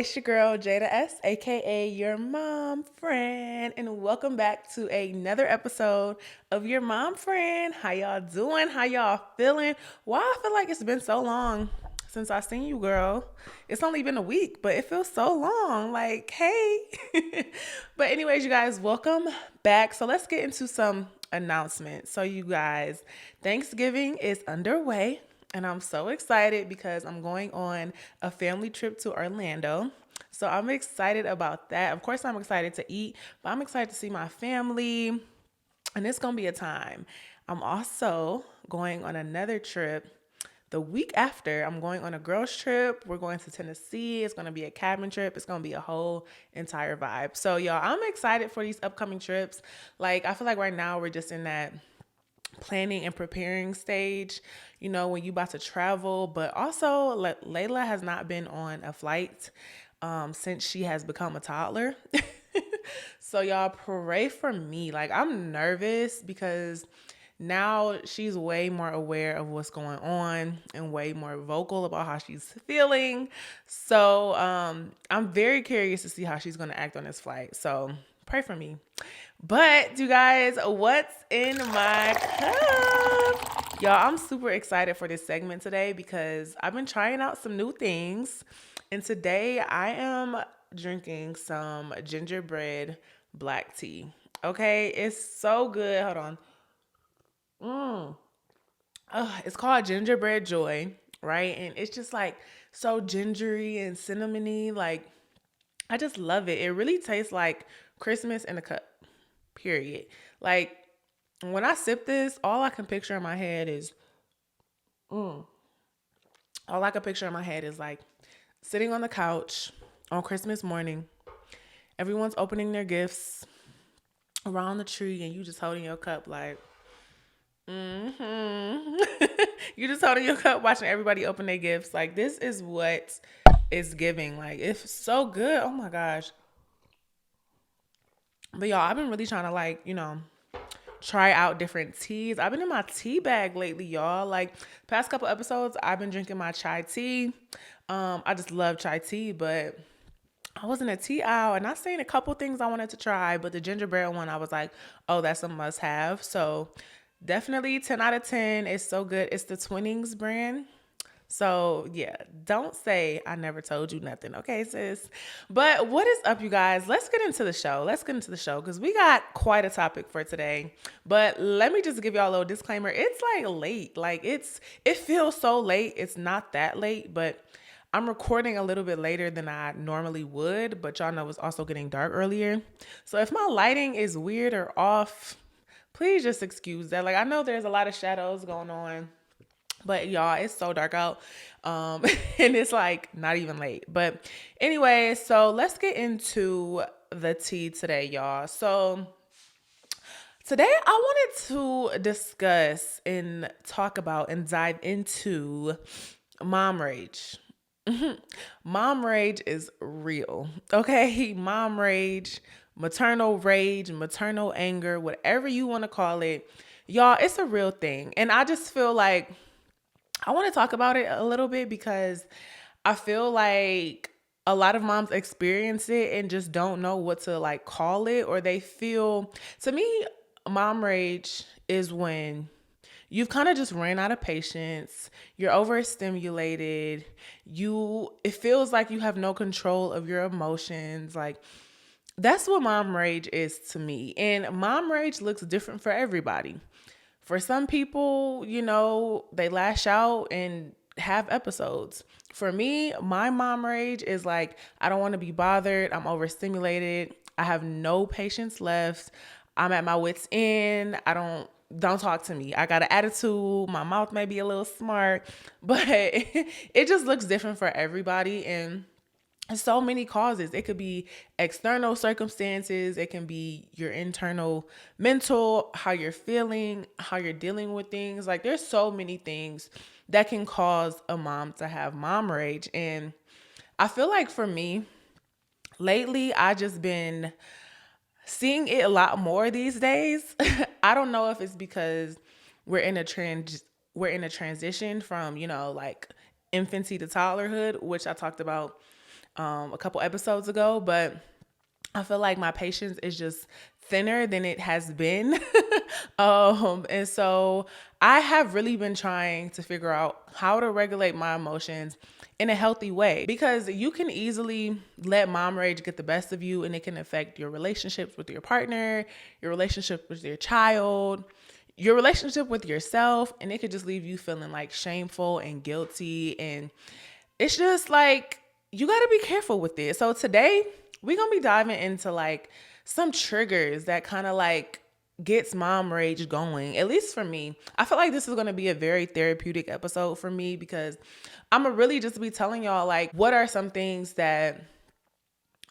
It's your girl Jada S, aka your mom friend, and welcome back to another episode of your mom friend. How y'all doing? How y'all feeling? Why I feel like it's been so long since I seen you, girl. It's only been a week, but it feels so long. Like, hey. But anyways, you guys, welcome back. So let's get into some announcements. So you guys, Thanksgiving is underway. And I'm so excited because I'm going on a family trip to Orlando. So I'm excited about that. Of course, I'm excited to eat, but I'm excited to see my family. And it's going to be a time. I'm also going on another trip the week after. I'm going on a girls trip. We're going to Tennessee. It's going to be a cabin trip. It's going to be a whole entire vibe. So y'all, I'm excited for these upcoming trips. Like, I feel like right now we're just in that planning and preparing stage, when you about to travel. But also, Layla has not been on a flight since she has become a toddler. So y'all pray for me. Like, I'm nervous because now she's way more aware of what's going on and way more vocal about how she's feeling. So I'm very curious to see how she's going to act on this flight. So pray for me. But you guys, what's in my cup? Y'all, I'm super excited for this segment today because I've been trying out some new things. And today I am drinking some gingerbread black tea. Okay, it's so good. Hold on. It's called Gingerbread Joy, right? And it's just like so gingery and cinnamony. Like, I just love it. It really tastes like Christmas in a cup, period. Like, when I sip this, all I can picture in my head is, like sitting on the couch on Christmas morning. Everyone's opening their gifts around the tree, and you just holding your cup, like, you just holding your cup, watching everybody open their gifts. Like, this is what it's giving. Like, it's so good. Oh my gosh. But y'all, I've been really trying to try out different teas. I've been in my tea bag lately, y'all. Like, past couple episodes, I've been drinking my chai tea. I just love chai tea, but I was in a tea aisle and I seen a couple things I wanted to try, but the gingerbread one, I was like, oh, that's a must have. So definitely 10 out of 10. It's so good. It's the Twinnings brand. So yeah, don't say I never told you nothing. Okay, sis. But what is up, you guys? Let's get into the show. Because we got quite a topic for today. But let me just give y'all a little disclaimer. It's like late. Like, it feels so late. It's not that late, but I'm recording a little bit later than I normally would. But y'all know it's also getting dark earlier. So if my lighting is weird or off, please just excuse that. Like, I know there's a lot of shadows going on, but y'all, it's so dark out. And it's like not even late. But anyway, so let's get into the tea today, y'all. So today I wanted to discuss and talk about and dive into mom rage. Mom rage is real. Okay? Mom rage, maternal anger, whatever you want to call it. Y'all, it's a real thing. And I just feel like I want to talk about it a little bit because I feel like a lot of moms experience it and just don't know what to like call it, or they feel, to me, mom rage is when you've kind of just ran out of patience, you're overstimulated, it feels like you have no control of your emotions. Like, that's what mom rage is to me. And mom rage looks different for everybody. For some people, they lash out and have episodes. For me, my mom rage is like, I don't want to be bothered. I'm overstimulated. I have no patience left. I'm at my wit's end. Don't talk to me. I got an attitude. My mouth may be a little smart, but it just looks different for everybody. And so many causes. It could be external circumstances. It can be your internal mental, how you're feeling, how you're dealing with things. Like, there's so many things that can cause a mom to have mom rage. And I feel like for me, lately, I just been seeing it a lot more these days. I don't know if it's because we're in a transition from, like infancy to toddlerhood, which I talked about a couple episodes ago, but I feel like my patience is just thinner than it has been. And so I have really been trying to figure out how to regulate my emotions in a healthy way, because you can easily let mom rage get the best of you, and it can affect your relationships with your partner, your relationship with your child, your relationship with yourself, and it could just leave you feeling like shameful and guilty. And it's just like, you got to be careful with it. So today we're going to be diving into like some triggers that kind of like gets mom rage going. At least for me, I feel like this is going to be a very therapeutic episode for me, because I'm going to really just be telling y'all like, what are some things that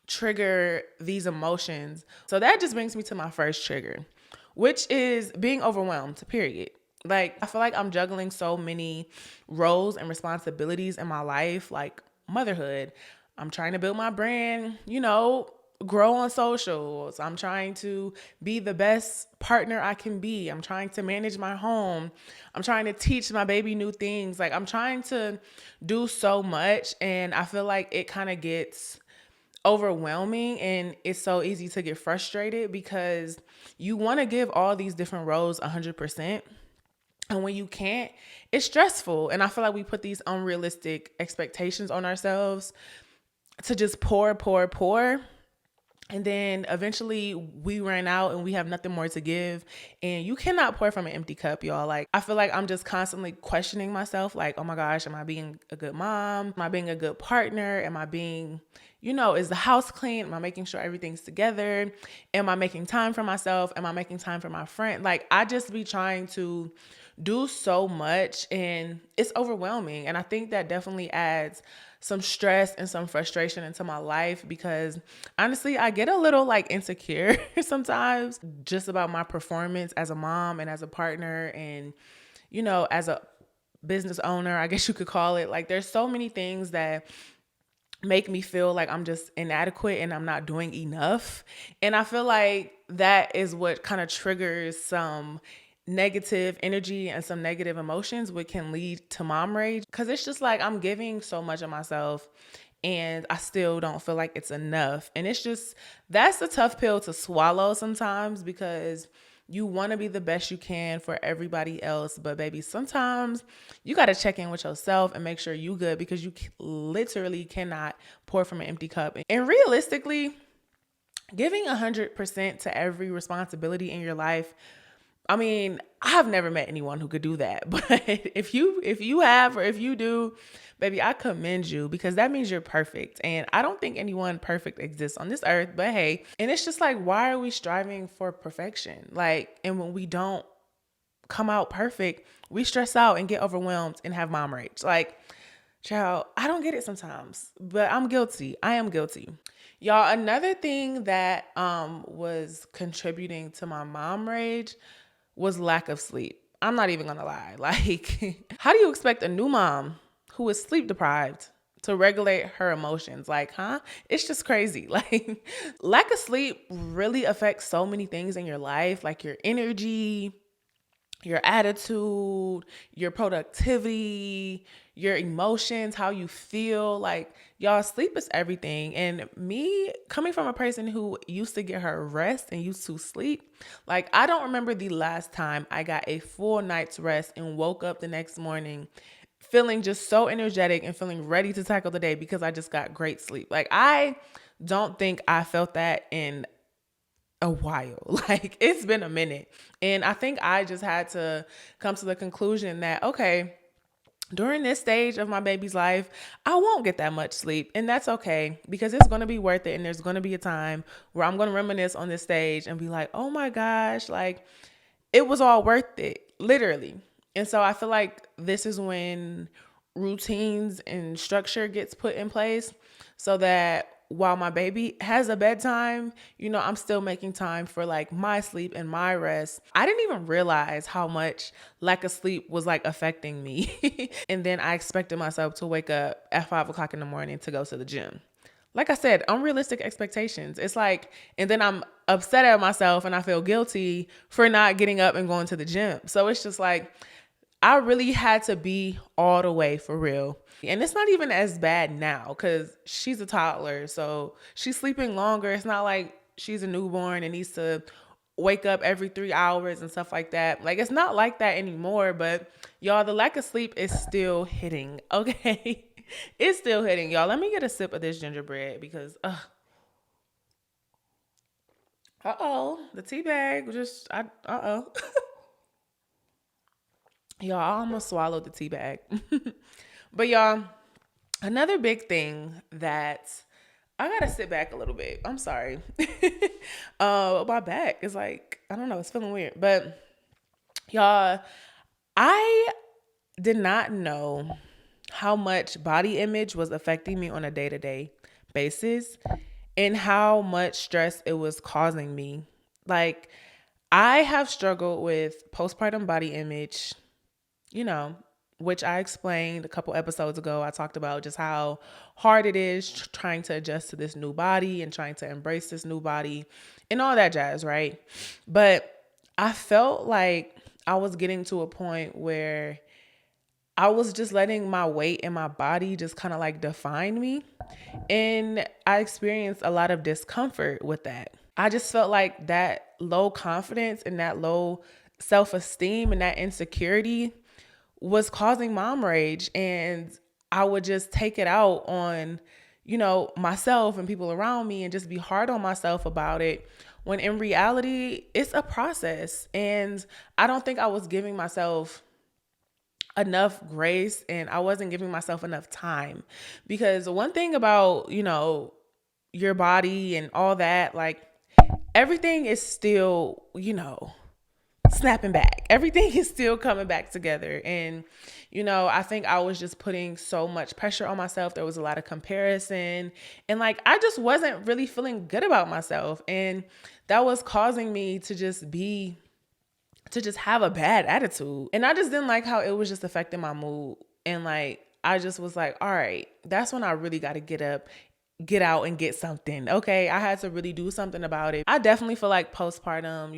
trigger these emotions. So that just brings me to my first trigger, which is being overwhelmed, period. Like, I feel like I'm juggling so many roles and responsibilities in my life, like motherhood. I'm trying to build my brand, grow on socials. I'm trying to be the best partner I can be. I'm trying to manage my home. I'm trying to teach my baby new things. Like, I'm trying to do so much, and I feel like it kind of gets overwhelming, and it's so easy to get frustrated because you want to give all these different roles 100%. And when you can't, it's stressful. And I feel like we put these unrealistic expectations on ourselves to just pour. And then eventually we ran out and we have nothing more to give. And you cannot pour from an empty cup, y'all. Like, I feel like I'm just constantly questioning myself. Like, oh my gosh, am I being a good mom? Am I being a good partner? Am I being, is the house clean? Am I making sure everything's together? Am I making time for myself? Am I making time for my friend? Like, I just be trying to do so much, and it's overwhelming. And I think that definitely adds some stress and some frustration into my life, because honestly, I get a little like insecure sometimes just about my performance as a mom and as a partner, and, as a business owner, I guess you could call it. Like, there's so many things that make me feel like I'm just inadequate and I'm not doing enough. And I feel like that is what kind of triggers some negative energy and some negative emotions, which can lead to mom rage. Because it's just like, I'm giving so much of myself and I still don't feel like it's enough. And it's just, that's a tough pill to swallow sometimes, because you want to be the best you can for everybody else. But baby, sometimes you got to check in with yourself and make sure you good, because you literally cannot pour from an empty cup. And realistically, giving 100% to every responsibility in your life, I mean, I've never met anyone who could do that. But if you have, or if you do, baby, I commend you, because that means you're perfect. And I don't think anyone perfect exists on this earth, but hey, and it's just like, why are we striving for perfection? Like, and when we don't come out perfect, we stress out and get overwhelmed and have mom rage. Like, child, I don't get it sometimes, but I'm guilty. I am guilty. Y'all, another thing that was contributing to my mom rage was lack of sleep. I'm not even gonna lie. Like, how do you expect a new mom who is sleep deprived to regulate her emotions? Like, huh? It's just crazy. Like, lack of sleep really affects so many things in your life, like your energy, your attitude, your productivity, your emotions, how you feel. Like, y'all, sleep is everything. And me, coming from a person who used to get her rest and used to sleep, like, I don't remember the last time I got a full night's rest and woke up the next morning feeling just so energetic and feeling ready to tackle the day because I just got great sleep. Like, I don't think I felt that in a while. Like, it's been a minute. And I think I just had to come to the conclusion that, okay, during this stage of my baby's life, I won't get that much sleep. And that's okay, because it's going to be worth it. And there's going to be a time where I'm going to reminisce on this stage and be like, oh my gosh, like, it was all worth it, literally. And so I feel like this is when routines and structure gets put in place, so that while my baby has a bedtime, I'm still making time for like my sleep and my rest. I didn't even realize how much lack of sleep was like affecting me. And then I expected myself to wake up at 5 o'clock in the morning to go to the gym. Like I said, unrealistic expectations. It's like, and then I'm upset at myself and I feel guilty for not getting up and going to the gym. So it's just like, I really had to be all the way for real. And it's not even as bad now because she's a toddler. So she's sleeping longer. It's not like she's a newborn and needs to wake up every 3 hours and stuff like that. Like, it's not like that anymore. But y'all, the lack of sleep is still hitting. Okay. It's still hitting. Y'all, let me get a sip of this gingerbread because, the tea bag just, y'all, I almost swallowed the tea bag. But y'all, another big thing that I gotta sit back a little bit. I'm sorry. My back is like, I don't know, it's feeling weird. But y'all, I did not know how much body image was affecting me on a day-to-day basis and how much stress it was causing me. Like, I have struggled with postpartum body image, you know, which I explained a couple episodes ago. I talked about just how hard it is trying to adjust to this new body and trying to embrace this new body and all that jazz, right? But I felt like I was getting to a point where I was just letting my weight and my body just kind of like define me. And I experienced a lot of discomfort with that. I just felt like that low confidence and that low self-esteem and that insecurity was causing mom rage. And I would just take it out on, myself and people around me and just be hard on myself about it. When in reality, it's a process. And I don't think I was giving myself enough grace and I wasn't giving myself enough time. Because one thing about, your body and all that, like everything is still, snapping back. Everything is still coming back together. And, I think I was just putting so much pressure on myself. There was a lot of comparison. And like, I just wasn't really feeling good about myself. And that was causing me to just have a bad attitude. And I just didn't like how it was just affecting my mood. And like, I just was like, all right, that's when I really got to get out and get something. Okay. I had to really do something about it. I definitely feel like postpartum,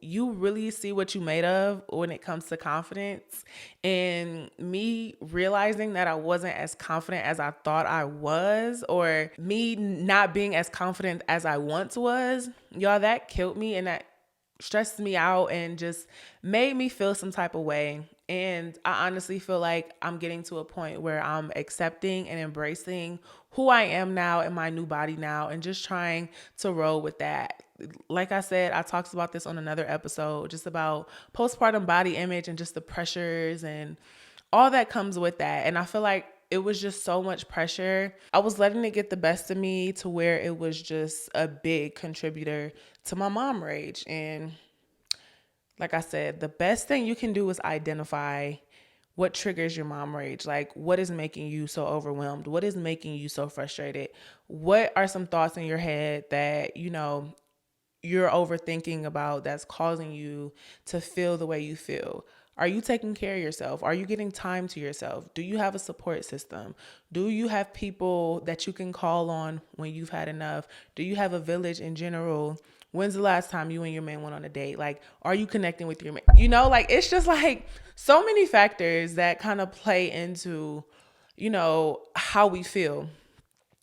you really see what you made of when it comes to confidence. And me realizing that I wasn't as confident as I thought I was, or me not being as confident as I once was, y'all, that killed me. And that stressed me out and just made me feel some type of way. And I honestly feel like I'm getting to a point where I'm accepting and embracing who I am now in my new body now and just trying to roll with that. Like I said, I talked about this on another episode, just about postpartum body image and just the pressures and all that comes with that. And I feel like it was just so much pressure. I was letting it get the best of me to where it was just a big contributor to my mom rage. And like I said, the best thing you can do is identify what triggers your mom rage. Like, what is making you so overwhelmed? What is making you so frustrated? What are some thoughts in your head that, you're overthinking about that's causing you to feel the way you feel? Are you taking care of yourself? Are you getting time to yourself? Do you have a support system? Do you have people that you can call on when you've had enough? Do you have a village in general? When's the last time you and your man went on a date? Like, are you connecting with your man? Like, it's just like so many factors that kind of play into, how we feel.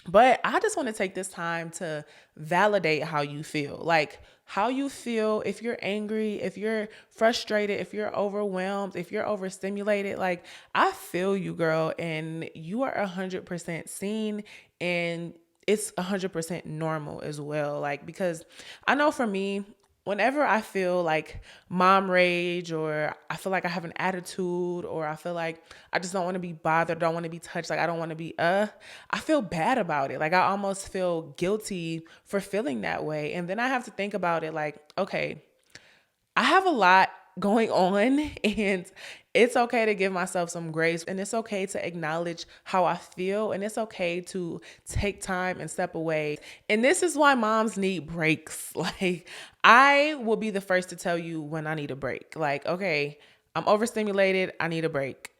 But I just want to take this time to validate how you feel. Like, how you feel if you're angry, if you're frustrated, if you're overwhelmed, if you're overstimulated. Like, I feel you, girl, and you are 100% seen, and it's 100% normal as well. Like, because I know for me, whenever I feel like mom rage, or I feel like I have an attitude, or I feel like I just don't want to be bothered, don't want to be touched, like I don't want to be, I feel bad about it. Like, I almost feel guilty for feeling that way. And then I have to think about it like, okay, I have a lot going on, and it's okay to give myself some grace, and it's okay to acknowledge how I feel, and it's okay to take time and step away. And this is why moms need breaks. Like, I will be the first to tell you when I need a break. Like, okay, I'm overstimulated, I need a break.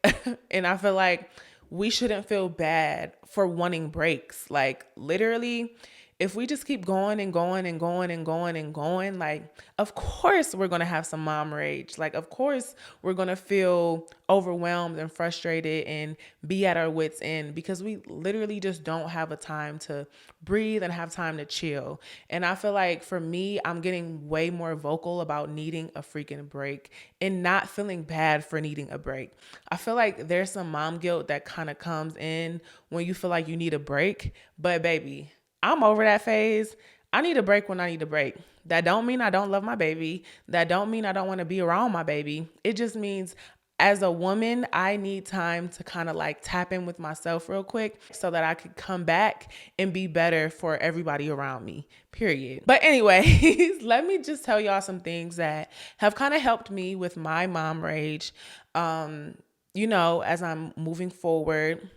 And I feel like we shouldn't feel bad for wanting breaks. Like, literally, if we just keep going and going and going and going and going, like, of course we're going to have some mom rage. Like, of course we're going to feel overwhelmed and frustrated and be at our wits' end because we literally just don't have a time to breathe and have time to chill. And I feel like for me, I'm getting way more vocal about needing a freaking break and not feeling bad for needing a break. I feel like there's some mom guilt that kind of comes in when you feel like you need a break, but baby, I'm over that phase. I need a break when I need a break. That don't mean I don't love my baby. That don't mean I don't want to be around my baby. It just means as a woman, I need time to kind of like tap in with myself real quick so that I could come back and be better for everybody around me, period. But anyways, let me just tell y'all some things that have kind of helped me with my mom rage, as I'm moving forward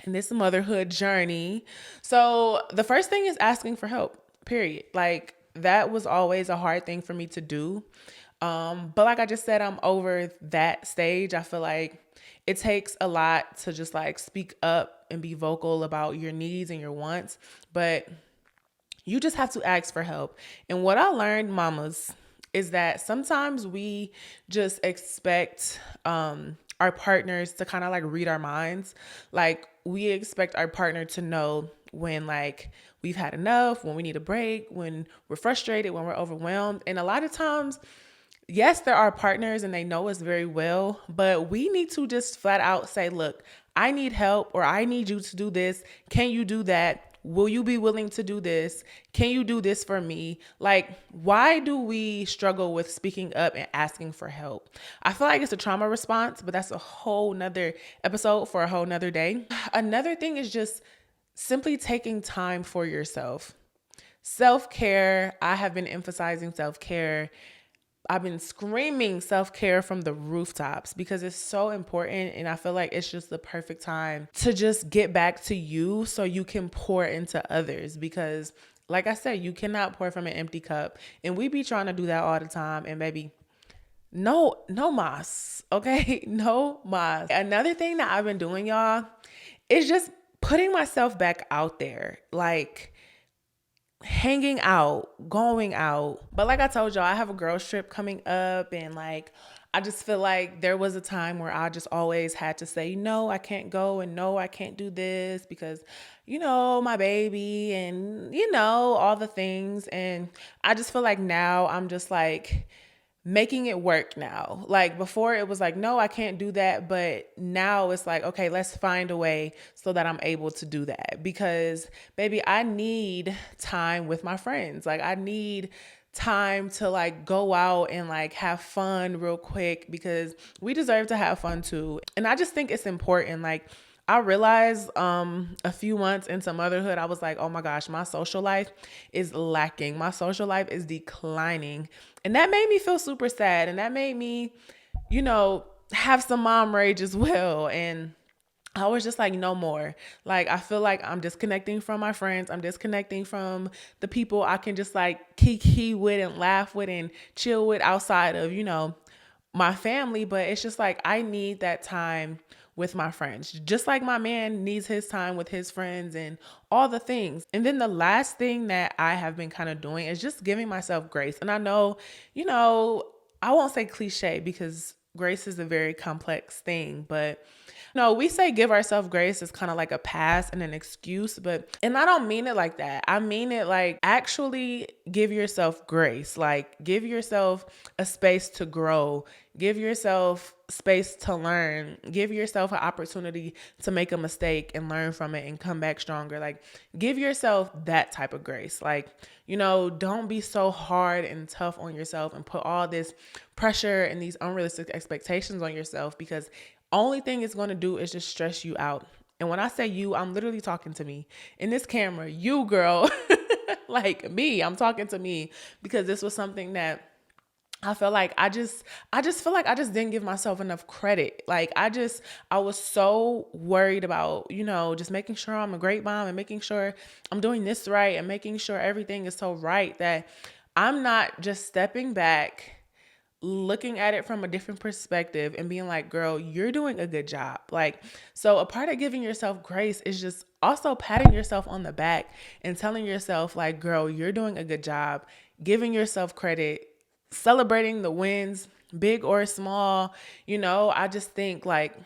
in this motherhood journey. So the first thing is asking for help, period. Like, that was always a hard thing for me to do. But like I just said, I'm over that stage. I feel like it takes a lot to just like speak up and be vocal about your needs and your wants, but you just have to ask for help. And what I learned, mamas, is that sometimes we just expect our partners to kind of like read our minds. Like, we expect our partner to know when like we've had enough, when we need a break, when we're frustrated, when we're overwhelmed. And a lot of times, yes, there are partners and they know us very well, but we need to just flat out say, look, I need help, or I need you to do this. Can you do that? Will you be willing to do this? Can you do this for me? Like, why do we struggle with speaking up and asking for help? I feel like it's a trauma response, but that's a whole nother episode for a whole nother day. Another thing is just simply taking time for yourself. Self-care. I have been emphasizing self-care. I've been screaming self-care from the rooftops because it's so important. And I feel like it's just the perfect time to just get back to you so you can pour into others. Because like I said, you cannot pour from an empty cup. And we be trying to do that all the time. And baby, no mas, okay? No mas. Another thing that I've been doing, y'all, is just putting myself back out there. Like, hanging out, going out. But like I told y'all, I have a girls trip coming up, and like, I just feel like there was a time where I just always had to say, no, I can't go, and no, I can't do this because, my baby, and, all the things. And I just feel like now I'm just like making it work now. Like, before it was like, no, I can't do that. But now it's like, okay, let's find a way so that I'm able to do that. Because baby, I need time with my friends. Like, I need time to like go out and like have fun real quick, because we deserve to have fun too. And I just think it's important. Like, I realized a few months into motherhood, I was like, oh my gosh, my social life is lacking. My social life is declining. And that made me feel super sad. And that made me, have some mom rage as well. And I was just like, no more. Like, I feel like I'm disconnecting from my friends. I'm disconnecting from the people I can just like kiki with and laugh with and chill with outside of, my family. But it's just like, I need that time with my friends, just like my man needs his time with his friends and all the things. And then the last thing that I have been kind of doing is just giving myself grace. And I know, I won't say cliche because grace is a very complex thing, but no, we say give ourselves grace as kind of like a pass and an excuse, and I don't mean it like that. I mean it like actually give yourself grace, like give yourself a space to grow, give yourself space to learn, give yourself an opportunity to make a mistake and learn from it and come back stronger. Like, give yourself that type of grace. Like, don't be so hard and tough on yourself and put all this pressure and these unrealistic expectations on yourself, because only thing it's going to do is just stress you out. And when I say you, I'm literally talking to me in this camera, you girl, like me, I'm talking to me, because this was something that I feel like I just feel like I just didn't give myself enough credit. Like, I was so worried about, just making sure I'm a great mom and making sure I'm doing this right and making sure everything is so right that I'm not just stepping back looking at it from a different perspective and being like, girl, you're doing a good job. Like, so a part of giving yourself grace is just also patting yourself on the back and telling yourself, like, girl, you're doing a good job, giving yourself credit, celebrating the wins, big or small. I just think like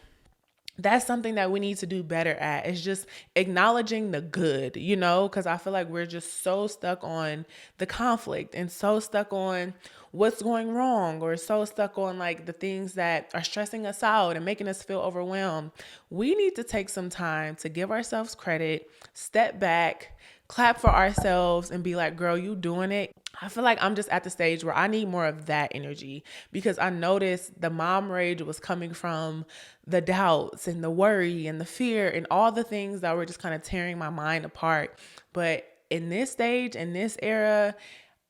that's something that we need to do better at. It's just acknowledging the good, because I feel like we're just so stuck on the conflict and so stuck on what's going wrong, or so stuck on like the things that are stressing us out and making us feel overwhelmed. We need to take some time to give ourselves credit, step back, clap for ourselves, and be like, girl, you doing it. I feel like I'm just at the stage where I need more of that energy, because I noticed the mom rage was coming from the doubts and the worry and the fear and all the things that were just kind of tearing my mind apart. But in this stage, in this era,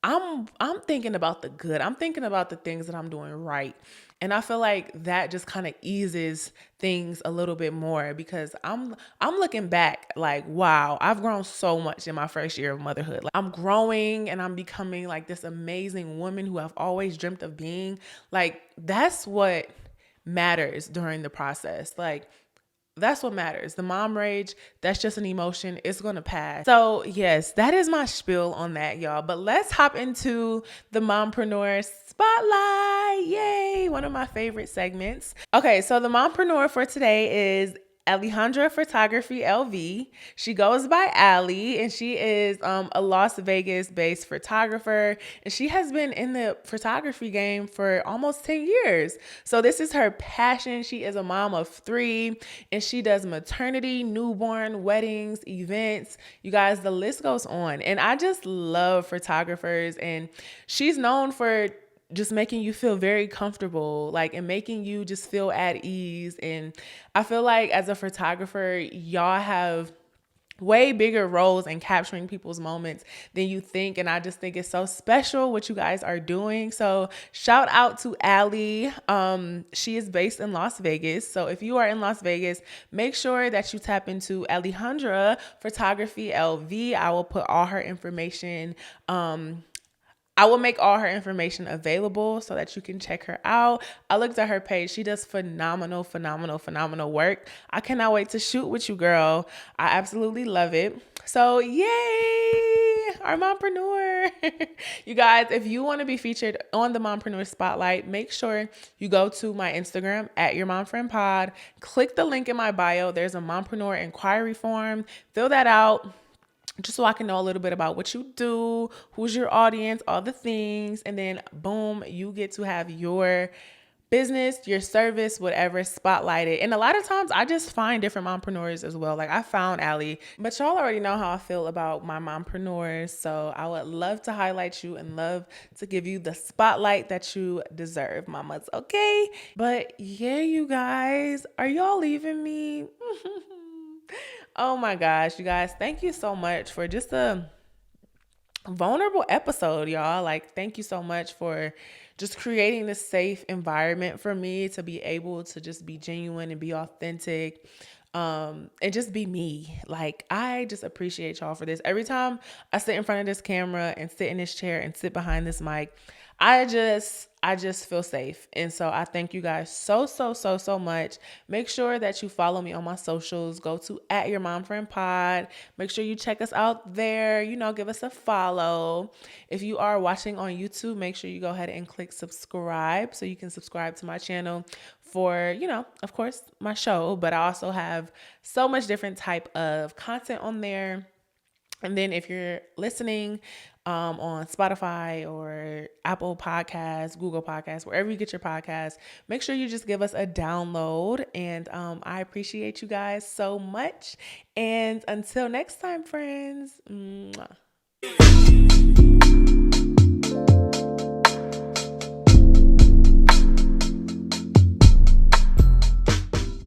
I'm thinking about the good. I'm thinking about the things that I'm doing right. And I feel like that just kind of eases things a little bit more, because I'm looking back like, wow, I've grown so much in my first year of motherhood. Like, I'm growing and I'm becoming like this amazing woman who I've always dreamt of being. Like, that's what matters during the process. Like, that's what matters. The mom rage, that's just an emotion. It's going to pass. So yes, that is my spiel on that, y'all. But let's hop into the Mompreneur Spotlight. Yay. One of my favorite segments. Okay. So the Mompreneur for today is Alejandra Photography LV. She goes by Ali, and she is a Las Vegas based photographer, and she has been in the photography game for almost 10 years. So this is her passion. She is a mom of 3, and she does maternity, newborn, weddings, events. You guys, the list goes on. And I just love photographers, and she's known for just making you feel very comfortable, like, and making you just feel at ease. And I feel like as a photographer, y'all have way bigger roles in capturing people's moments than you think. And I just think it's so special what you guys are doing. So shout out to Ali. She is based in Las Vegas. So if you are in Las Vegas, make sure that you tap into Alejandra Photography LV. I will put all her information, I will make all her information available so that you can check her out. I looked at her page. She does phenomenal work. I cannot wait to shoot with you, girl. I absolutely love it. So yay, our mompreneur. You guys, if you want to be featured on the Mompreneur Spotlight, make sure you go to my Instagram at Your Mom Friend Pod. Click the link in my bio. There's a mompreneur inquiry form. Fill that out, just so I can know a little bit about what you do, who's your audience, all the things. And then boom, you get to have your business, your service, whatever, spotlighted. And a lot of times I just find different mompreneurs as well. Like, I found Ali, but y'all already know how I feel about my mompreneurs. So I would love to highlight you and love to give you the spotlight that you deserve, mamas. Okay. But yeah, you guys, are y'all leaving me? Oh my gosh, you guys, thank you so much for just a vulnerable episode, y'all. Like, thank you so much for just creating this safe environment for me to be able to just be genuine and be authentic, and just be me. Like, I just appreciate y'all for this. Every time I sit in front of this camera and sit in this chair and sit behind this mic, I just feel safe. And so I thank you guys so much. Make sure that you follow me on my socials. Go to at Your Mom Friend Pod. Make sure you check us out there. Give us a follow. If you are watching on YouTube, make sure you go ahead and click subscribe so you can subscribe to my channel for, of course, my show. But I also have so much different type of content on there. And then if you're listening on Spotify or Apple Podcasts, Google Podcasts, wherever you get your podcasts, make sure you just give us a download. And I appreciate you guys so much. And until next time, friends. Mwah.